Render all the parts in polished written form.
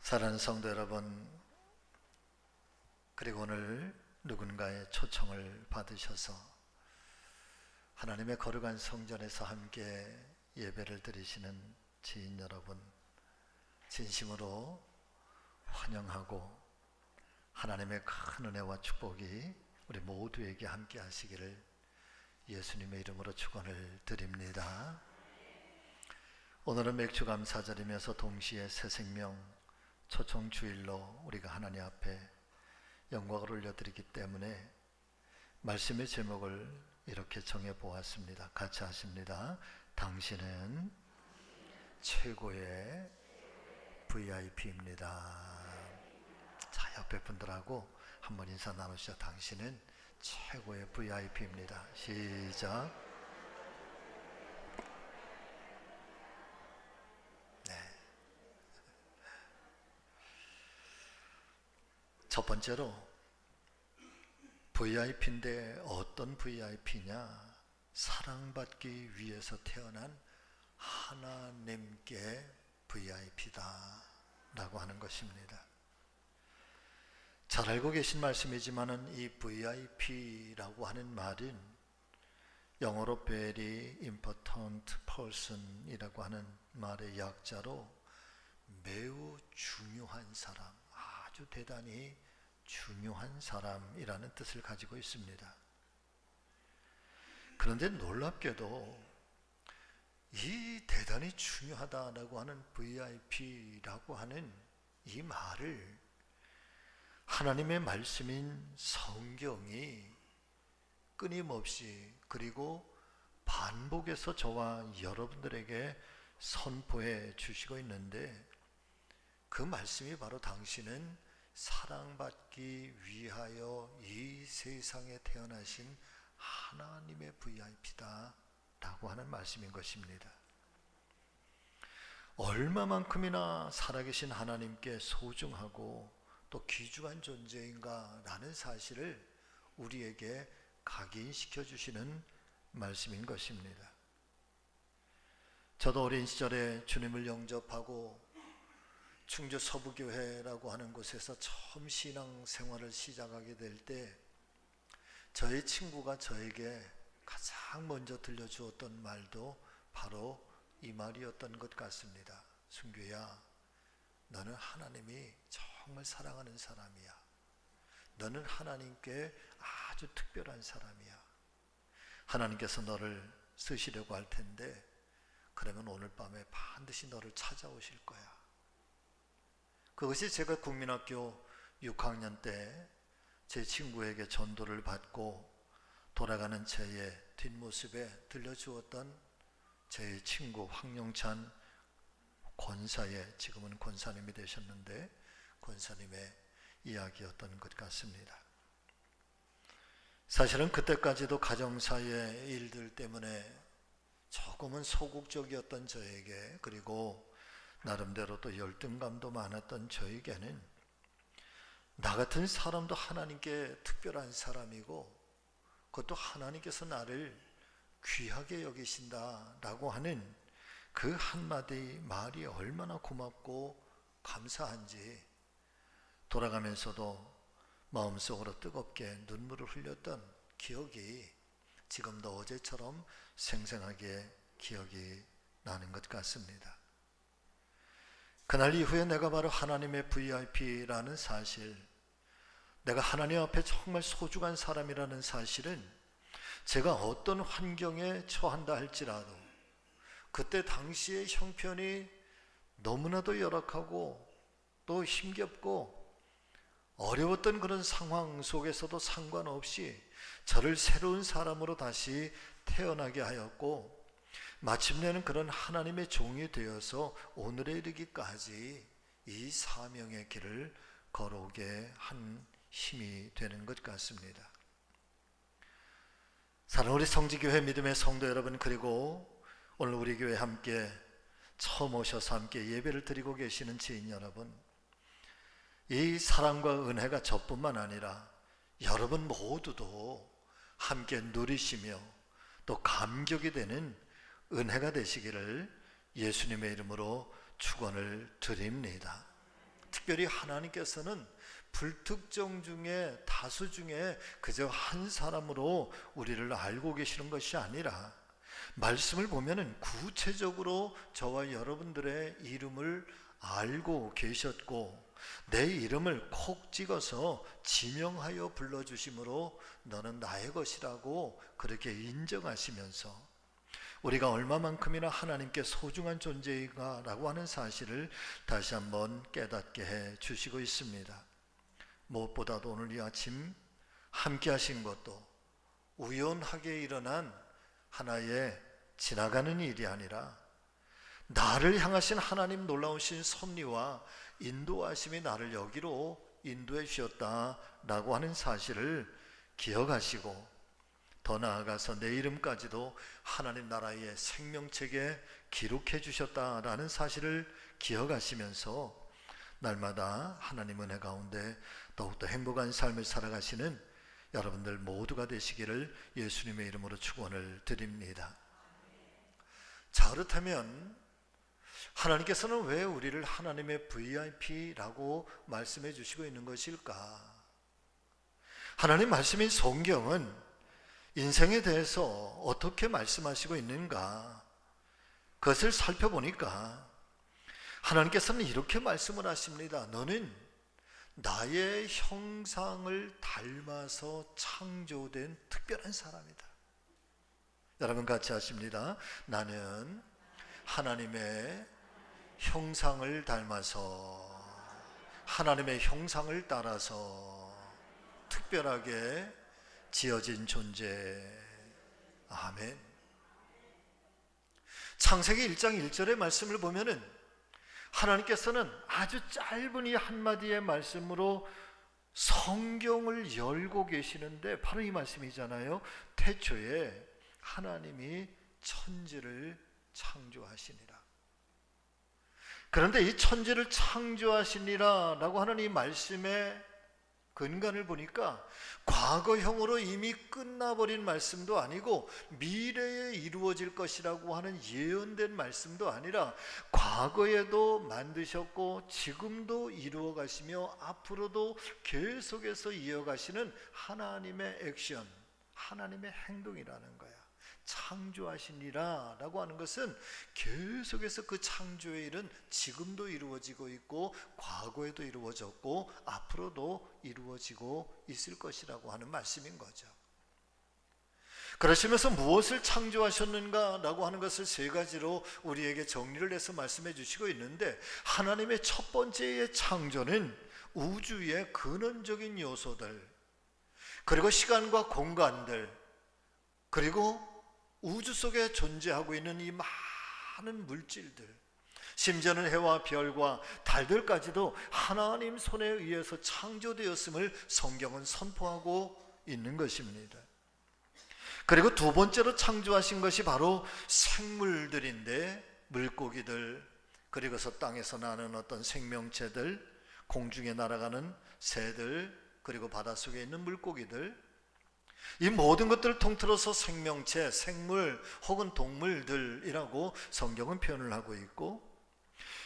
사랑하는 성도 여러분, 그리고 오늘 누군가의 초청을 받으셔서 하나님의 거룩한 성전에서 함께 예배를 드리시는 지인 여러분, 진심으로 환영하고 하나님의 큰 은혜와 축복이 우리 모두에게 함께 하시기를 예수님의 이름으로 축원을 드립니다. 오늘은 맥주감사절이면서 동시에 새 생명 초청 주일로 우리가 하나님 앞에 영광을 올려드리기 때문에 말씀의 제목을 이렇게 정해 보았습니다. 같이 하십니다. 당신은 최고의 VIP입니다. 자, 옆에 분들하고 한번 인사 나누시죠. 당신은 최고의 VIP입니다. 시작. 첫 번째로 VIP인데 어떤 VIP냐? 사랑받기 위해서 태어난 하나님께 VIP다 라고 하는 것입니다. 잘 알고 계신 말씀이지만 이 VIP라고 하는 말은 영어로 Very Important Person 이라고 하는 말의 약자로 매우 중요한 사람, 아주 대단히 중요한 사람이라는 뜻을 가지고 있습니다. 그런데 놀랍게도 이 대단히 중요하다라고 하는 VIP라고 하는 이 말을 하나님의 말씀인 성경이 끊임없이 그리고 반복해서 저와 여러분들에게 선포해 주시고 있는데, 그 말씀이 바로 당신은 사랑받기 위하여 이 세상에 태어나신 하나님의 VIP다 라고 하는 말씀인 것입니다. 얼마만큼이나 살아계신 하나님께 소중하고 또 귀중한 존재인가 라는 사실을 우리에게 각인시켜 주시는 말씀인 것입니다. 저도 어린 시절에 주님을 영접하고 충주 서부교회라고 하는 곳에서 처음 신앙생활을 시작하게 될 때 저의 친구가 저에게 가장 먼저 들려주었던 말도 바로 이 말이었던 것 같습니다. 순규야, 너는 하나님이 정말 사랑하는 사람이야. 너는 하나님께 아주 특별한 사람이야. 하나님께서 너를 쓰시려고 할 텐데 그러면 오늘 밤에 반드시 너를 찾아오실 거야. 그것이 제가 국민학교 6학년 때 제 친구에게 전도를 받고 돌아가는 저의 뒷모습에 들려주었던 제 친구 황영찬 권사의, 지금은 권사님이 되셨는데 권사님의 이야기였던 것 같습니다. 사실은 그때까지도 가정사의 일들 때문에 조금은 소극적이었던 저에게, 그리고 나름대로 또 열등감도 많았던 저에게는 나 같은 사람도 하나님께 특별한 사람이고 그것도 하나님께서 나를 귀하게 여기신다라고 하는 그 한마디 말이 얼마나 고맙고 감사한지 돌아가면서도 마음속으로 뜨겁게 눈물을 흘렸던 기억이 지금도 어제처럼 생생하게 기억이 나는 것 같습니다. 그날 이후에 내가 바로 하나님의 VIP라는 사실, 내가 하나님 앞에 정말 소중한 사람이라는 사실은 제가 어떤 환경에 처한다 할지라도 그때 당시의 형편이 너무나도 열악하고 또 힘겹고 어려웠던 그런 상황 속에서도 상관없이 저를 새로운 사람으로 다시 태어나게 하였고, 마침내는 그런 하나님의 종이 되어서 오늘에 이르기까지 이 사명의 길을 걸어오게 한 힘이 되는 것 같습니다. 사랑하는 우리 성지교회 믿음의 성도 여러분, 그리고 오늘 우리 교회 함께 처음 오셔서 함께 예배를 드리고 계시는 지인 여러분, 이 사랑과 은혜가 저뿐만 아니라 여러분 모두도 함께 누리시며 또 감격이 되는 은혜가 되시기를 예수님의 이름으로 축원을 드립니다. 특별히 하나님께서는 불특정 중에 다수 중에 그저 한 사람으로 우리를 알고 계시는 것이 아니라 말씀을 보면은 구체적으로 저와 여러분들의 이름을 알고 계셨고 내 이름을 콕 찍어서 지명하여 불러주심으로 너는 나의 것이라고 그렇게 인정하시면서 우리가 얼마만큼이나 하나님께 소중한 존재인가 라고 하는 사실을 다시 한번 깨닫게 해 주시고 있습니다. 무엇보다도 오늘 이 아침 함께 하신 것도 우연하게 일어난 하나의 지나가는 일이 아니라 나를 향하신 하나님 놀라우신 섭리와 인도하심이 나를 여기로 인도해 주셨다라고 하는 사실을 기억하시고 더 나아가서 내 이름까지도 하나님 나라의 생명책에 기록해 주셨다라는 사실을 기억하시면서 날마다 하나님 은혜 가운데 더욱더 행복한 삶을 살아가시는 여러분들 모두가 되시기를 예수님의 이름으로 축원을 드립니다. 자, 그렇다면 하나님께서는 왜 우리를 하나님의 VIP라고 말씀해 주시고 있는 것일까? 하나님 말씀인 성경은 인생에 대해서 어떻게 말씀하시고 있는가? 그것을 살펴보니까 하나님께서는 이렇게 말씀을 하십니다. 너는 나의 형상을 닮아서 창조된 특별한 사람이다. 여러분 같이 하십니다. 나는 하나님의 형상을 닮아서 하나님의 형상을 따라서 특별하게 지어진 존재. 아멘. 창세기 1장 1절의 말씀을 보면은 하나님께서는 아주 짧은 이 한마디의 말씀으로 성경을 열고 계시는데 바로 이 말씀이잖아요. 태초에 하나님이 천지를 창조하시니라. 그런데 이 천지를 창조하시니라 라고 하는 이 말씀의 근간을 보니까 과거형으로 이미 끝나버린 말씀도 아니고 미래에 이루어질 것이라고 하는 예언된 말씀도 아니라 과거에도 만드셨고 지금도 이루어 가시며 앞으로도 계속해서 이어가시는 하나님의 액션, 하나님의 행동이라는 거야. 창조하시니라 라고 하는 것은 계속해서 그 창조의 일은 지금도 이루어지고 있고 과거에도 이루어졌고 앞으로도 이루어지고 있을 것이라고 하는 말씀인 거죠. 그러시면서 무엇을 창조하셨는가 라고 하는 것을 세 가지로 우리에게 정리를 해서 말씀해 주시고 있는데, 하나님의 첫 번째의 창조는 우주의 근원적인 요소들, 그리고 시간과 공간들, 그리고 우주 속에 존재하고 있는 이 많은 물질들, 심지어는 해와 별과 달들까지도 하나님 손에 의해서 창조되었음을 성경은 선포하고 있는 것입니다. 그리고 두 번째로 창조하신 것이 바로 생물들인데, 물고기들, 그리고서 땅에서 나는 어떤 생명체들, 공중에 날아가는 새들, 그리고 바닷속에 있는 물고기들, 이 모든 것들을 통틀어서 생명체, 생물 혹은 동물들이라고 성경은 표현을 하고 있고,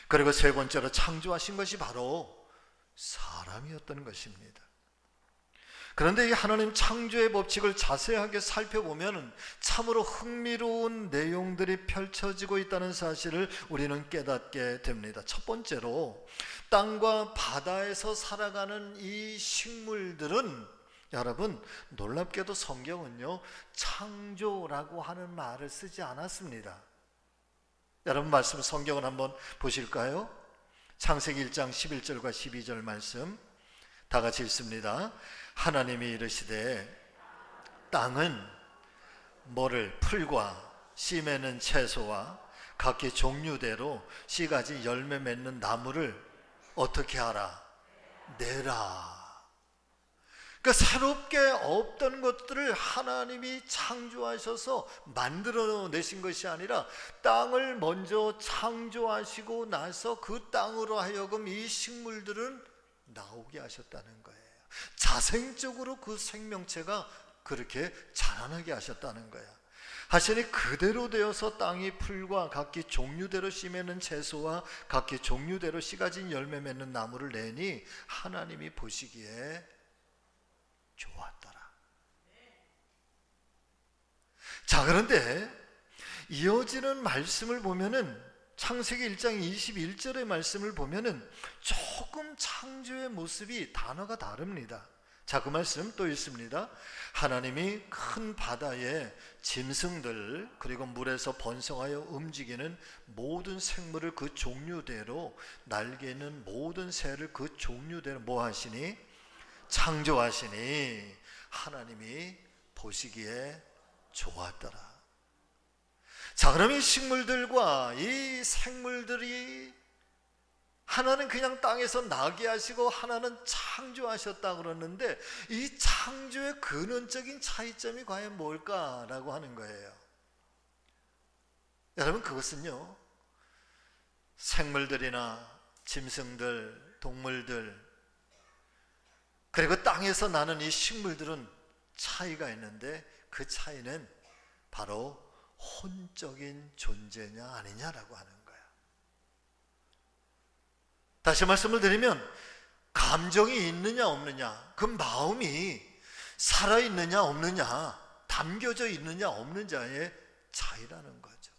그리고 세 번째로 창조하신 것이 바로 사람이었던 것입니다. 그런데 이 하나님 창조의 법칙을 자세하게 살펴보면 참으로 흥미로운 내용들이 펼쳐지고 있다는 사실을 우리는 깨닫게 됩니다. 첫 번째로 땅과 바다에서 살아가는 이 식물들은, 여러분 놀랍게도 성경은요 창조라고 하는 말을 쓰지 않았습니다. 여러분 말씀 성경을 한번 보실까요? 창세기 1장 11절과 12절 말씀 다 같이 읽습니다. 하나님이 이르시되 땅은 뭐를, 풀과 씨 맺는 채소와 각기 종류대로 씨가지 열매 맺는 나무를 어떻게 하라? 내라. 그러니까 새롭게 없던 것들을 하나님이 창조하셔서 만들어내신 것이 아니라 땅을 먼저 창조하시고 나서 그 땅으로 하여금 이 식물들은 나오게 하셨다는 거예요. 자생적으로 그 생명체가 그렇게 자라나게 하셨다는 거야. 하시니 그대로 되어서 땅이 풀과 각기 종류대로 씨 맺는 채소와 각기 종류대로 씨 가진 열매 맺는 나무를 내니 하나님이 보시기에 좋았더라. 자, 그런데 이어지는 말씀을 보면은 창세기 1장 21절의 말씀을 보면은 조금 창조의 모습이 단어가 다릅니다. 자, 그 말씀 또 있습니다. 하나님이 큰 바다의 짐승들 그리고 물에서 번성하여 움직이는 모든 생물을 그 종류대로, 날개 있는 모든 새를 그 종류대로 뭐 하시니? 창조하시니 하나님이 보시기에 좋았더라. 자, 그럼 이 식물들과 이 생물들이 하나는 그냥 땅에서 나게 하시고 하나는 창조하셨다 그러는데 이 창조의 근원적인 차이점이 과연 뭘까라고 하는 거예요. 여러분, 그것은요, 생물들이나 짐승들, 동물들, 그리고 땅에서 나는 이 식물들은 차이가 있는데 그 차이는 바로 혼적인 존재냐 아니냐라고 하는 거예요. 다시 말씀을 드리면 감정이 있느냐 없느냐, 그 마음이 살아있느냐 없느냐, 담겨져 있느냐 없느냐의 차이라는 거죠.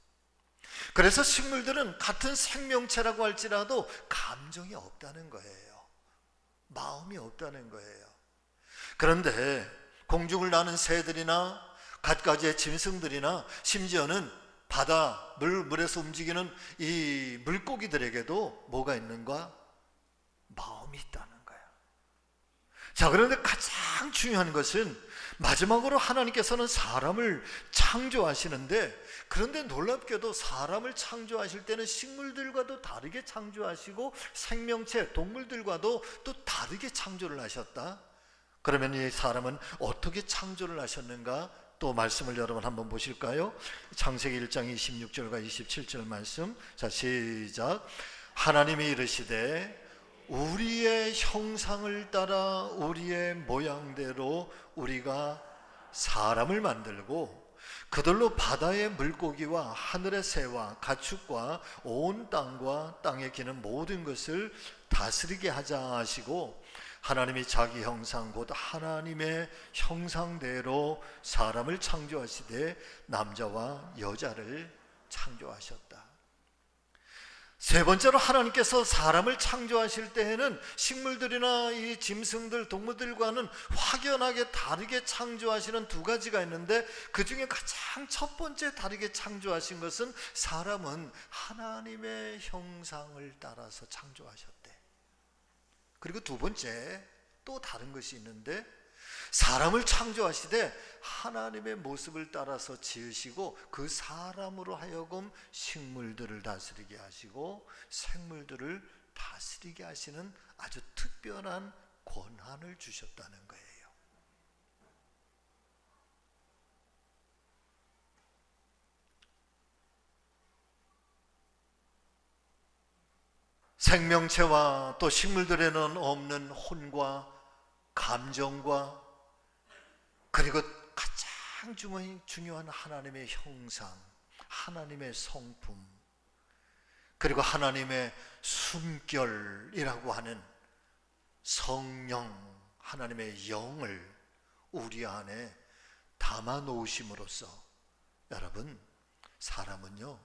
그래서 식물들은 같은 생명체라고 할지라도 감정이 없다는 거예요. 마음이 없다는 거예요. 그런데 공중을 나는 새들이나 갖가지의 짐승들이나 심지어는 바다, 물에서 움직이는 이 물고기들에게도 뭐가 있는가? 마음이 있다는 거예요. 자, 그런데 가장 중요한 것은 마지막으로 하나님께서는 사람을 창조하시는데, 그런데 놀랍게도 사람을 창조하실 때는 식물들과도 다르게 창조하시고 생명체, 동물들과도 또 다르게 창조를 하셨다. 그러면 이 사람은 어떻게 창조를 하셨는가? 또 말씀을 여러분 한번 보실까요? 창세기 1장 26절과 27절 말씀. 자, 시작. 하나님이 이르시되 우리의 형상을 따라 우리의 모양대로 우리가 사람을 만들고 그들로 바다의 물고기와 하늘의 새와 가축과 온 땅과 땅에 기는 모든 것을 다스리게 하자 하시고, 하나님이 자기 형상 곧 하나님의 형상대로 사람을 창조하시되 남자와 여자를 창조하셨다. 세 번째로 하나님께서 사람을 창조하실 때에는 식물들이나 이 짐승들, 동물들과는 확연하게 다르게 창조하시는 두 가지가 있는데, 그 중에 가장 첫 번째 다르게 창조하신 것은 사람은 하나님의 형상을 따라서 창조하셨대. 그리고 두 번째 또 다른 것이 있는데, 사람을 창조하시되 하나님의 모습을 따라서 지으시고 그 사람으로 하여금 식물들을 다스리게 하시고 생물들을 다스리게 하시는 아주 특별한 권한을 주셨다는 거예요. 생명체와 또 식물들에는 없는 혼과 감정과, 그리고 가장 중요한 하나님의 형상, 하나님의 성품, 그리고 하나님의 숨결이라고 하는 성령, 하나님의 영을 우리 안에 담아 놓으심으로써 여러분, 사람은요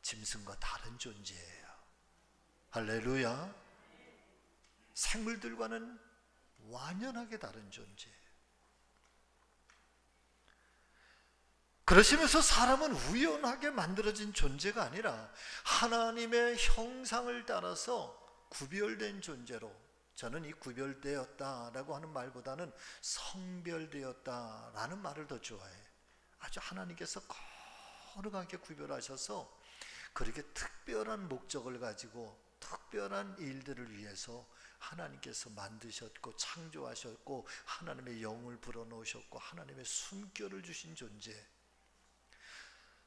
짐승과 다른 존재예요. 할렐루야. 생물들과는 완연하게 다른 존재예요. 그러시면서 사람은 우연하게 만들어진 존재가 아니라 하나님의 형상을 따라서 구별된 존재로, 저는 이 구별되었다라고 하는 말보다는 성별되었다라는 말을 더 좋아해요. 아주 하나님께서 거룩하게 구별하셔서 그렇게 특별한 목적을 가지고 특별한 일들을 위해서 하나님께서 만드셨고 창조하셨고 하나님의 영을 불어넣으셨고 하나님의 숨결을 주신 존재.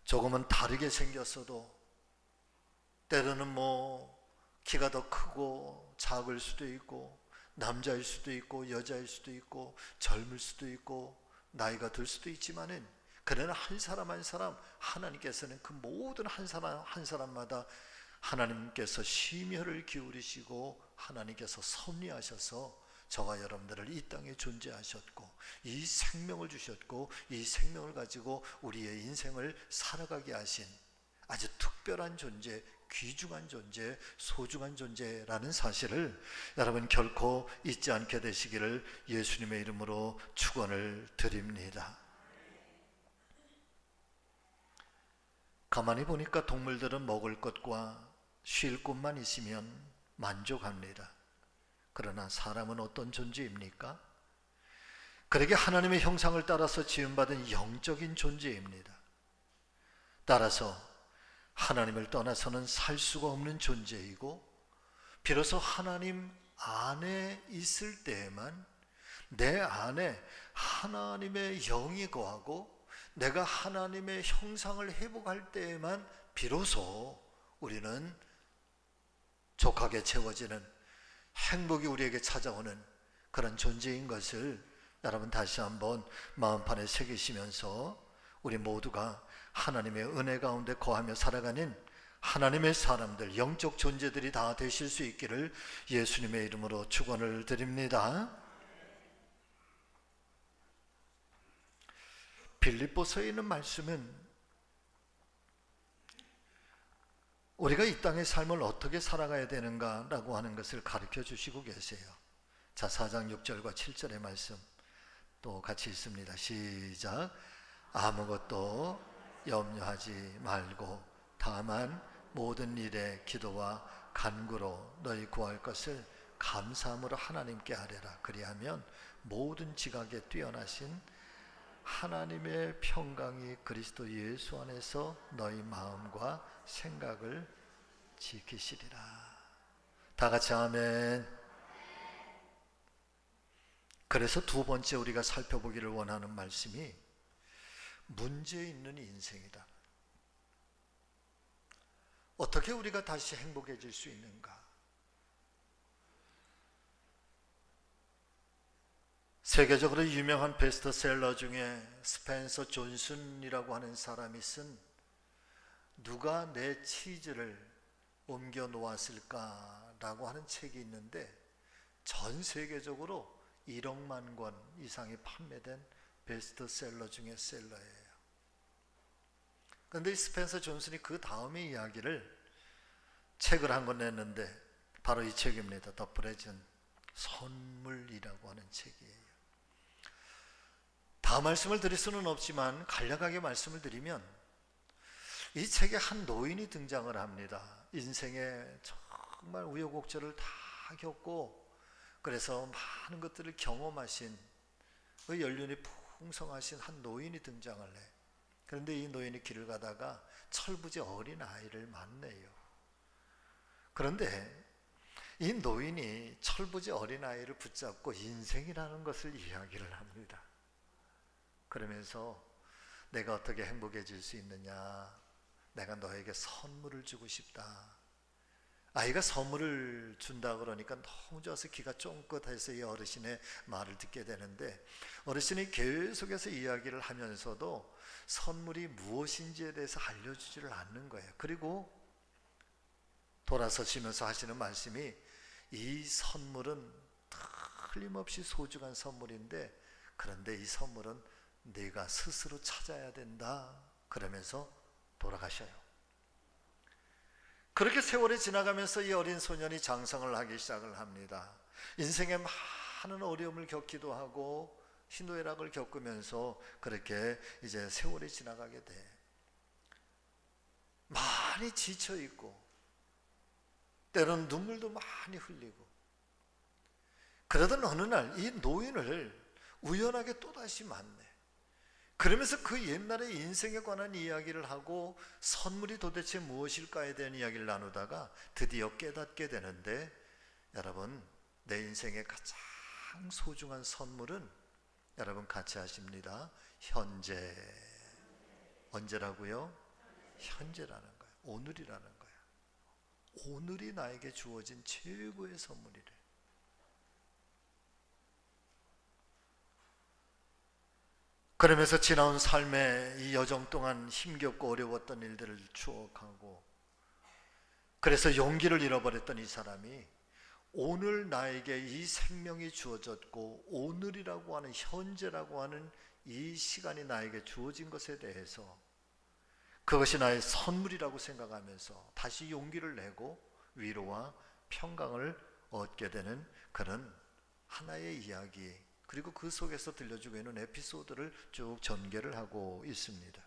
조금은 다르게 생겼어도 때로는 키가 더 크고 작을 수도 있고 남자일 수도 있고 여자일 수도 있고 젊을 수도 있고 나이가 들 수도 있지만은 그러나 한 사람 한 사람 하나님께서는 그 모든 한 사람 한 사람마다 하나님께서 심혈을 기울이시고 하나님께서 섭리하셔서 저와 여러분들을 이 땅에 존재하셨고 이 생명을 주셨고 이 생명을 가지고 우리의 인생을 살아가게 하신 아주 특별한 존재, 귀중한 존재, 소중한 존재라는 사실을 여러분 결코 잊지 않게 되시기를 예수님의 이름으로 축원을 드립니다. 가만히 보니까 동물들은 먹을 것과 쉴 곳만 있으면 만족합니다. 그러나 사람은 어떤 존재입니까? 그러게 하나님의 형상을 따라서 지음받은 영적인 존재입니다. 따라서 하나님을 떠나서는 살 수가 없는 존재이고 비로소 하나님 안에 있을 때에만 내 안에 하나님의 영이 거하고 내가 하나님의 형상을 회복할 때에만 비로소 우리는 족하게 채워지는 행복이 우리에게 찾아오는 그런 존재인 것을 여러분 다시 한번 마음판에 새기시면서 우리 모두가 하나님의 은혜 가운데 거하며 살아가는 하나님의 사람들, 영적 존재들이 다 되실 수 있기를 예수님의 이름으로 축원을 드립니다. 빌립보서에 있는 말씀은 우리가 이 땅의 삶을 어떻게 살아가야 되는가라고 하는 것을 가르쳐 주시고 계세요. 자, 4장 6절과 7절의 말씀 또 같이 있습니다. 시작. 아무것도 염려하지 말고 다만 모든 일에 기도와 간구로 너희 구할 것을 감사함으로 하나님께 아뢰라. 그리하면 모든 지각에 뛰어나신 하나님의 평강이 그리스도 예수 안에서 너희 마음과 생각을 지키시리라. 다 같이 아멘. 그래서 두 번째 우리가 살펴보기를 원하는 말씀이 문제 있는 인생이다. 어떻게 우리가 다시 행복해질 수 있는가? 세계적으로 유명한 베스트셀러 중에 스펜서 존슨이라고 하는 사람이 쓴 누가 내 치즈를 옮겨 놓았을까라고 하는 책이 있는데 전 세계적으로 1억만 권 이상이 판매된 베스트셀러 중에 셀러예요. 그런데 이 스펜서 존슨이 그 다음의 이야기를 책을 한 권 냈는데 바로 이 책입니다. 더 프레젠트, 선물이라고 하는 책이에요. 다 말씀을 드릴 수는 없지만 간략하게 말씀을 드리면 이 책에 한 노인이 등장을 합니다. 인생에 정말 우여곡절을 다 겪고 그래서 많은 것들을 경험하신 그 연륜이 풍성하신 한 노인이 등장을 해. 그런데 이 노인이 길을 가다가 철부지 어린 아이를 만나요. 그런데 이 노인이 철부지 어린 아이를 붙잡고 인생이라는 것을 이야기를 합니다. 그러면서 내가 어떻게 행복해질 수 있느냐, 내가 너에게 선물을 주고 싶다. 아이가 선물을 준다 그러니까 너무 좋아서 귀가 쫑긋해서 이 어르신의 말을 듣게 되는데 어르신이 계속해서 이야기를 하면서도 선물이 무엇인지에 대해서 알려주지를 않는 거예요. 그리고 돌아서시면서 하시는 말씀이 이 선물은 틀림없이 소중한 선물인데 그런데 이 선물은 네가 스스로 찾아야 된다. 그러면서 돌아가셔요. 그렇게 세월이 지나가면서 이 어린 소년이 장성을 하기 시작을 합니다. 인생에 많은 어려움을 겪기도 하고 희노애락을 겪으면서 그렇게 이제 세월이 지나가게 돼. 많이 지쳐 있고 때로는 눈물도 많이 흘리고 그러던 어느 날 이 노인을 우연하게 또다시 만나. 그러면서 그 옛날의 인생에 관한 이야기를 하고 선물이 도대체 무엇일까에 대한 이야기를 나누다가 드디어 깨닫게 되는데 여러분 내 인생의 가장 소중한 선물은 여러분 같이 하십니다. 현재. 언제라고요? 현재라는 거예요. 오늘이라는 거예요. 오늘이 나에게 주어진 최고의 선물이래. 그러면서 지나온 삶의 이 여정 동안 힘겹고 어려웠던 일들을 추억하고, 그래서 용기를 잃어버렸던 이 사람이 오늘 나에게 이 생명이 주어졌고 오늘이라고 하는, 현재라고 하는 이 시간이 나에게 주어진 것에 대해서 그것이 나의 선물이라고 생각하면서 다시 용기를 내고 위로와 평강을 얻게 되는 그런 하나의 이야기, 그리고 그 속에서 들려주고 있는 에피소드를 쭉 전개를 하고 있습니다.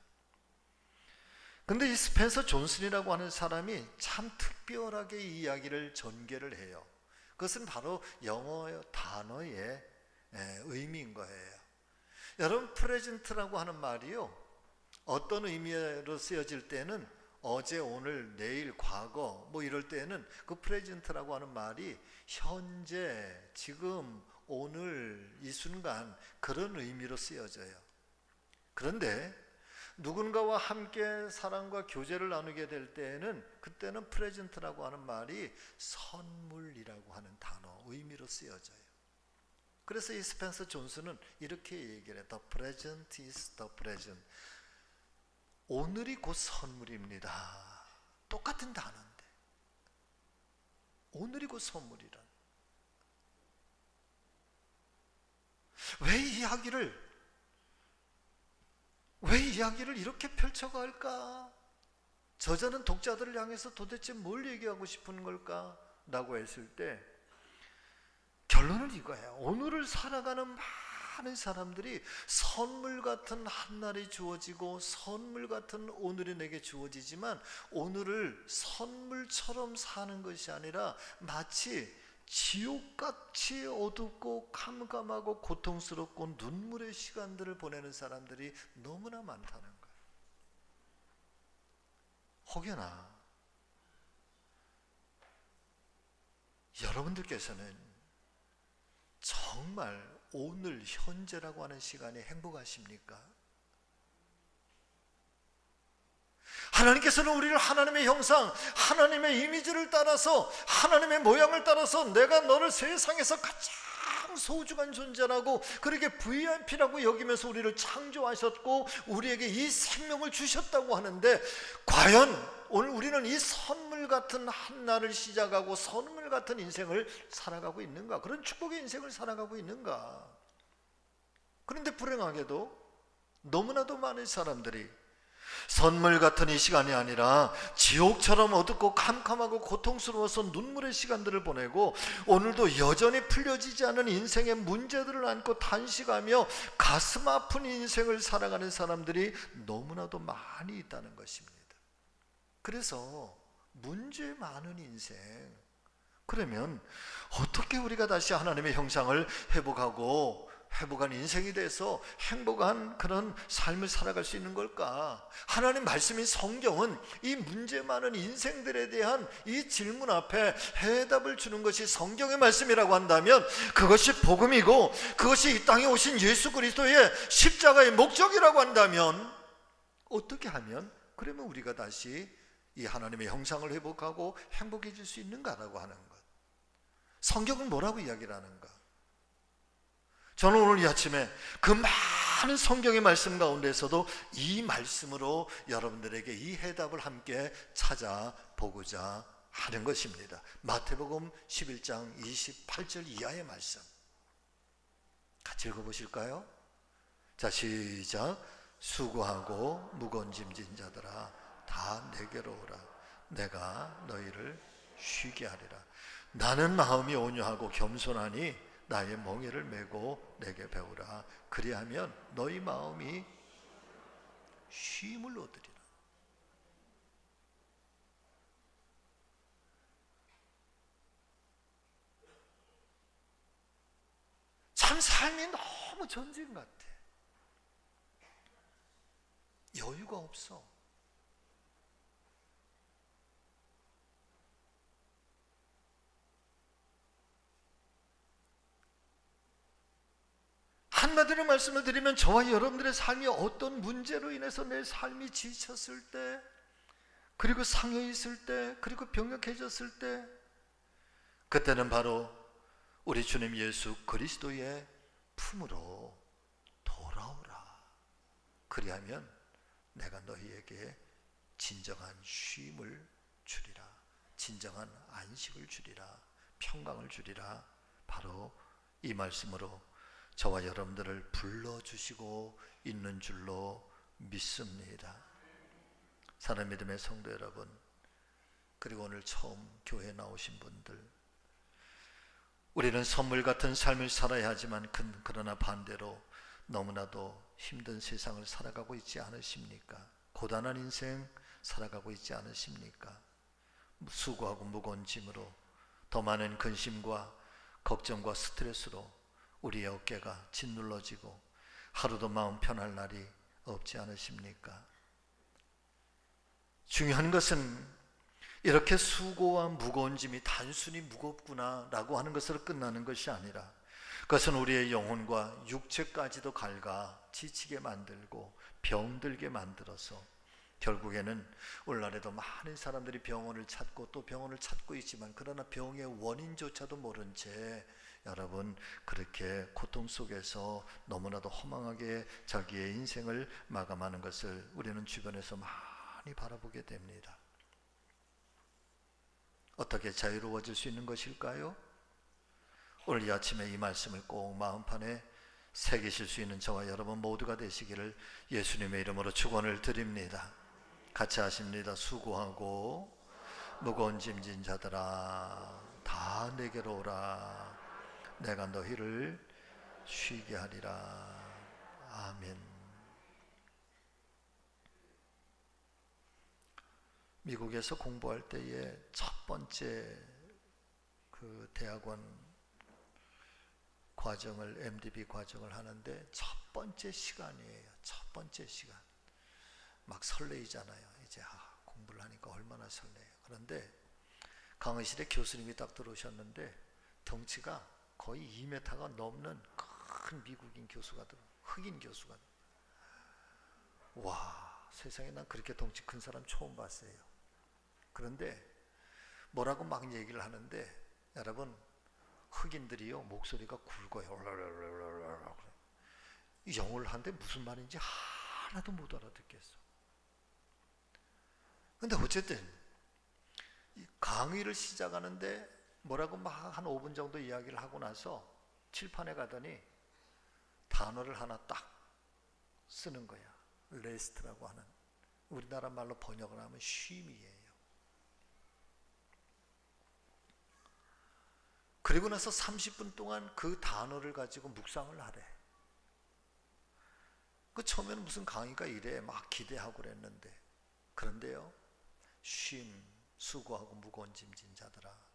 근데 이 스펜서 존슨이라고 하는 사람이 참 특별하게 이 이야기를 전개를 해요. 그것은 바로 영어 단어의 의미인 거예요. 여러분, 프레젠트라고 하는 말이요, 어떤 의미로 쓰여질 때는 어제, 오늘, 내일, 과거 뭐 이럴 때는 그 프레젠트라고 하는 말이 현재, 지금, 오늘, 이 순간, 그런 의미로 쓰여져요. 그런데 누군가와 함께 사랑과 교제를 나누게 될 때에는 그때는 프레젠트라고 하는 말이 선물이라고 하는 단어, 의미로 쓰여져요. 그래서 이 스펜서 존슨은 이렇게 얘기를 해요. The present is the present. 오늘이 곧 선물입니다. 똑같은 단어인데 오늘이 곧 선물이란. 왜 이야기를 이렇게 펼쳐갈까? 저자는 독자들을 향해서 도대체 뭘 얘기하고 싶은 걸까? 라고 했을 때 결론은 이거예요. 오늘을 살아가는 많은 사람들이 선물 같은 한날이 주어지고 선물 같은 오늘이 내게 주어지지만, 오늘을 선물처럼 사는 것이 아니라 마치 지옥같이 어둡고 캄캄하고 고통스럽고 눈물의 시간들을 보내는 사람들이 너무나 많다는 거예요. 혹여나 여러분들께서는 정말 오늘 현재라고 하는 시간이 행복하십니까? 하나님께서는 우리를 하나님의 형상, 하나님의 이미지를 따라서, 하나님의 모양을 따라서 내가 너를 세상에서 가장 소중한 존재라고, 그렇게 VIP라고 여기면서 우리를 창조하셨고 우리에게 이 생명을 주셨다고 하는데, 과연 오늘 우리는 이 선물 같은 한날을 시작하고 선물 같은 인생을 살아가고 있는가? 그런 축복의 인생을 살아가고 있는가? 그런데 불행하게도 너무나도 많은 사람들이 선물 같은 이 시간이 아니라 지옥처럼 어둡고 캄캄하고 고통스러워서 눈물의 시간들을 보내고, 오늘도 여전히 풀려지지 않은 인생의 문제들을 안고 단식하며 가슴 아픈 인생을 살아가는 사람들이 너무나도 많이 있다는 것입니다. 그래서 문제 많은 인생, 그러면 어떻게 우리가 다시 하나님의 형상을 회복한 인생이 돼서 행복한 그런 삶을 살아갈 수 있는 걸까? 하나님 말씀인 성경은 이 문제 많은 인생들에 대한 이 질문 앞에 해답을 주는 것이 성경의 말씀이라고 한다면, 그것이 복음이고 그것이 이 땅에 오신 예수 그리스도의 십자가의 목적이라고 한다면, 어떻게 하면 그러면 우리가 다시 이 하나님의 형상을 회복하고 행복해질 수 있는가라고 하는 것. 성경은 뭐라고 이야기를 하는가? 저는 오늘 이 아침에 그 많은 성경의 말씀 가운데서도 이 말씀으로 여러분들에게 이 해답을 함께 찾아보고자 하는 것입니다. 마태복음 11장 28절 이하의 말씀 같이 읽어보실까요? 자, 시작. 수고하고 무거운 짐진 자들아 다 내게로 오라. 내가 너희를 쉬게 하리라. 나는 마음이 온유하고 겸손하니 나의 멍에를 메고 내게 배우라. 그리하면 너희 마음이 쉼을 얻으리라. 참 삶이 너무 전쟁 같아. 여유가 없어. 한마디로 말씀을 드리면, 저와 여러분들의 삶이 어떤 문제로 인해서 내 삶이 지쳤을 때, 그리고 상해 있을 때, 그리고 병력해졌을 때, 그때는 바로 우리 주님 예수 그리스도의 품으로 돌아오라. 그리하면 내가 너희에게 진정한 쉼을 주리라. 진정한 안식을 주리라. 평강을 주리라. 바로 이 말씀으로 저와 여러분들을 불러주시고 있는 줄로 믿습니다. 사랑하는 믿음의 성도 여러분, 그리고 오늘 처음 교회에 나오신 분들, 우리는 선물 같은 삶을 살아야 하지만 그러나 반대로 너무나도 힘든 세상을 살아가고 있지 않으십니까? 고단한 인생 살아가고 있지 않으십니까? 수고하고 무거운 짐으로 더 많은 근심과 걱정과 스트레스로 우리의 어깨가 짓눌러지고 하루도 마음 편할 날이 없지 않으십니까? 중요한 것은 이렇게 수고와 무거운 짐이 단순히 무겁구나 라고 하는 것으로 끝나는 것이 아니라 그것은 우리의 영혼과 육체까지도 갉아 지치게 만들고 병들게 만들어서 결국에는 오늘날에도 많은 사람들이 병원을 찾고 또 병원을 찾고 있지만 그러나 병의 원인조차도 모른 채 여러분 그렇게 고통 속에서 너무나도 허망하게 자기의 인생을 마감하는 것을 우리는 주변에서 많이 바라보게 됩니다. 어떻게 자유로워질 수 있는 것일까요? 오늘 이 아침에 이 말씀을 꼭 마음판에 새기실 수 있는 저와 여러분 모두가 되시기를 예수님의 이름으로 축원을 드립니다. 같이 하십니다. 수고하고 무거운 짐진 자들아 다 내게로 오라. 내가 너희를 쉬게 하리라. 아멘. 미국에서 공부할 때의 첫 번째 그 대학원 과정을 MDB 과정을 하는데 첫 번째 시간이에요. 첫 번째 시간. 막 설레이잖아요. 이제 공부를 하니까 얼마나 설레요. 그런데 강의실에 교수님이 딱 들어오셨는데 덩치가 거의 2m가 넘는 큰 미국인 교수가 흑인 교수가 와, 세상에 난 그렇게 덩치 큰 사람 처음 봤어요. 그런데 뭐라고 막 얘기를 하는데 여러분 흑인들이요 목소리가 굵어요. 영어를 하는데 무슨 말인지 하나도 못 알아듣겠어. 근데 어쨌든 강의를 시작하는데 뭐라고 막 한 5분 정도 이야기를 하고 나서 칠판에 가더니 단어를 하나 딱 쓰는 거야. 레스트라고 하는, 우리나라 말로 번역을 하면 쉼이에요. 그리고 나서 30분 동안 그 단어를 가지고 묵상을 하래. 그 처음에는 무슨 강의가 이래 막 기대하고 그랬는데, 그런데요 쉼, 수고하고 무거운 짐진 자들아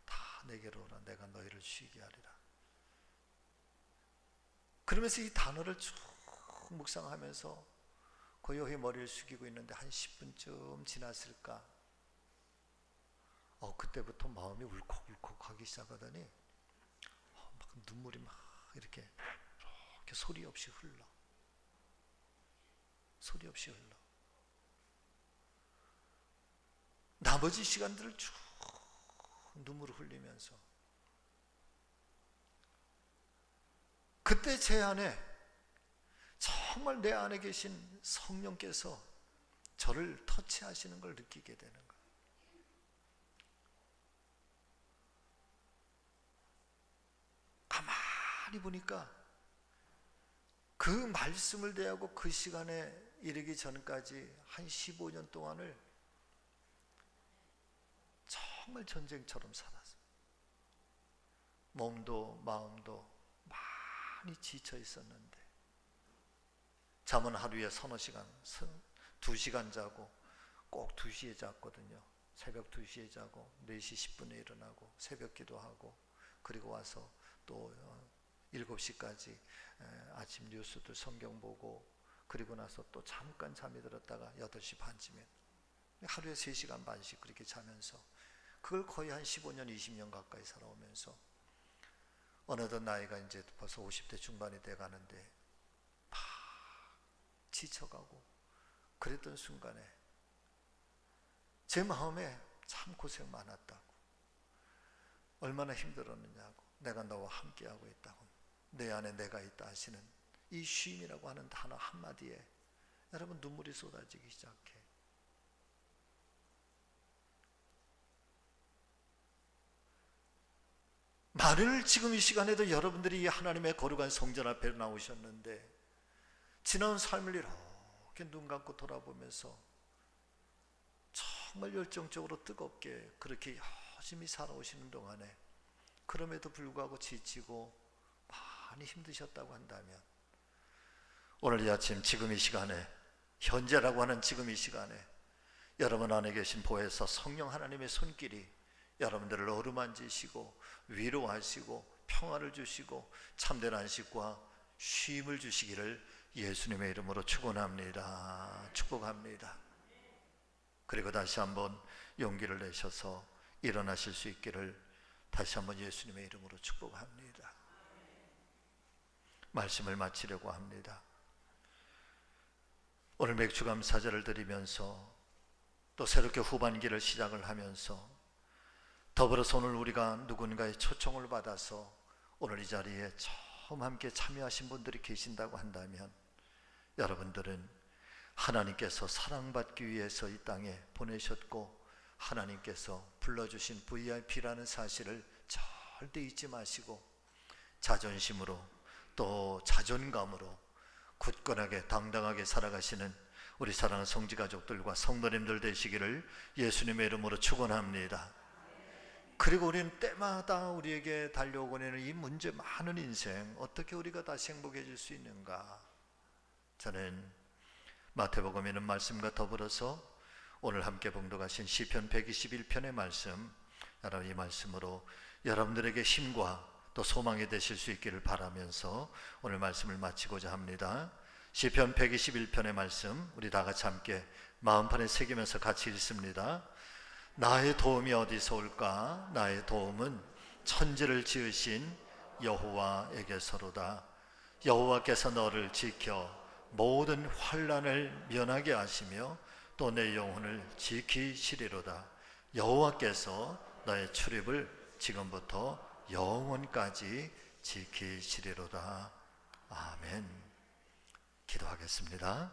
다 내게로 오라. 내가 너희를 쉬게 하리라. 그러면서 이 단어를 쭉 묵상하면서 고요히 머리를 숙이고 있는데 한 10분쯤 지났을까, 그때부터 마음이 울컥울컥 하기 시작하더니 막 눈물이 막 이렇게 소리 없이 흘러. 소리 없이 흘러. 나머지 시간들을 쭉 눈물을 흘리면서, 그때 제 안에 정말 내 안에 계신 성령께서 저를 터치하시는 걸 느끼게 되는 거예요. 가만히 보니까 그 말씀을 대하고 그 시간에 이르기 전까지 한 15년 동안을 정말 전쟁처럼 살았어요. 몸도 마음도 많이 지쳐 있었는데 잠은 하루에 서너 시간, 2시간 자고 꼭 2시에 잤거든요. 새벽 2시에 자고 4시 10분에 일어나고 새벽 기도하고 그리고 와서 또 7시까지 아침 뉴스도 성경 보고 그리고 나서 또 잠깐 잠이 들었다가 8시 반쯤에 하루에 3시간 반씩 그렇게 자면서 그걸 거의 한 15년, 20년 가까이 살아오면서 어느덧 나이가 이제 벌써 50대 중반이 돼 가는데 막 지쳐가고 그랬던 순간에 제 마음에 참 고생 많았다고, 얼마나 힘들었느냐고, 내가 너와 함께하고 있다고, 내 안에 내가 있다 하시는 이 쉼이라고 하는 단어 한마디에 여러분 눈물이 쏟아지기 시작해. 나를 지금 이 시간에도 여러분들이 하나님의 거룩한 성전 앞에 나오셨는데 지나온 삶을 이렇게 눈 감고 돌아보면서 정말 열정적으로 뜨겁게 그렇게 열심히 살아오시는 동안에 그럼에도 불구하고 지치고 많이 힘드셨다고 한다면 오늘 이 아침 지금 이 시간에, 현재라고 하는 지금 이 시간에 여러분 안에 계신 보혜사 성령 하나님의 손길이 여러분들을 어루만지시고 위로하시고 평화를 주시고 참된 안식과 쉼을 주시기를 예수님의 이름으로 축원합니다. 축복합니다. 그리고 다시 한번 용기를 내셔서 일어나실 수 있기를 다시 한번 예수님의 이름으로 축복합니다. 말씀을 마치려고 합니다. 오늘 맥주감사절을 드리면서 또 새롭게 후반기를 시작을 하면서 더불어서 오늘 우리가 누군가의 초청을 받아서 오늘 이 자리에 처음 함께 참여하신 분들이 계신다고 한다면 여러분들은 하나님께서 사랑받기 위해서 이 땅에 보내셨고 하나님께서 불러주신 VIP라는 사실을 절대 잊지 마시고 자존심으로 또 자존감으로 굳건하게 당당하게 살아가시는 우리 사랑하는 성지가족들과 성도님들 되시기를 예수님의 이름으로 축원합니다. 그리고 우리는 때마다 우리에게 달려오고 있는 이 문제 많은 인생 어떻게 우리가 다시 행복해질 수 있는가? 저는 마태복음에 있는 말씀과 더불어서 오늘 함께 봉독하신 시편 121편의 말씀, 여러분 이 말씀으로 여러분들에게 힘과 또 소망이 되실 수 있기를 바라면서 오늘 말씀을 마치고자 합니다. 시편 121편의 말씀 우리 다 같이 함께 마음판에 새기면서 같이 읽습니다. 나의 도움이 어디서 올까? 나의 도움은 천지를 지으신 여호와에게서로다. 여호와께서 너를 지켜 모든 환난을 면하게 하시며 또 내 영혼을 지키시리로다. 여호와께서 너의 출입을 지금부터 영원까지 지키시리로다. 아멘. 기도하겠습니다.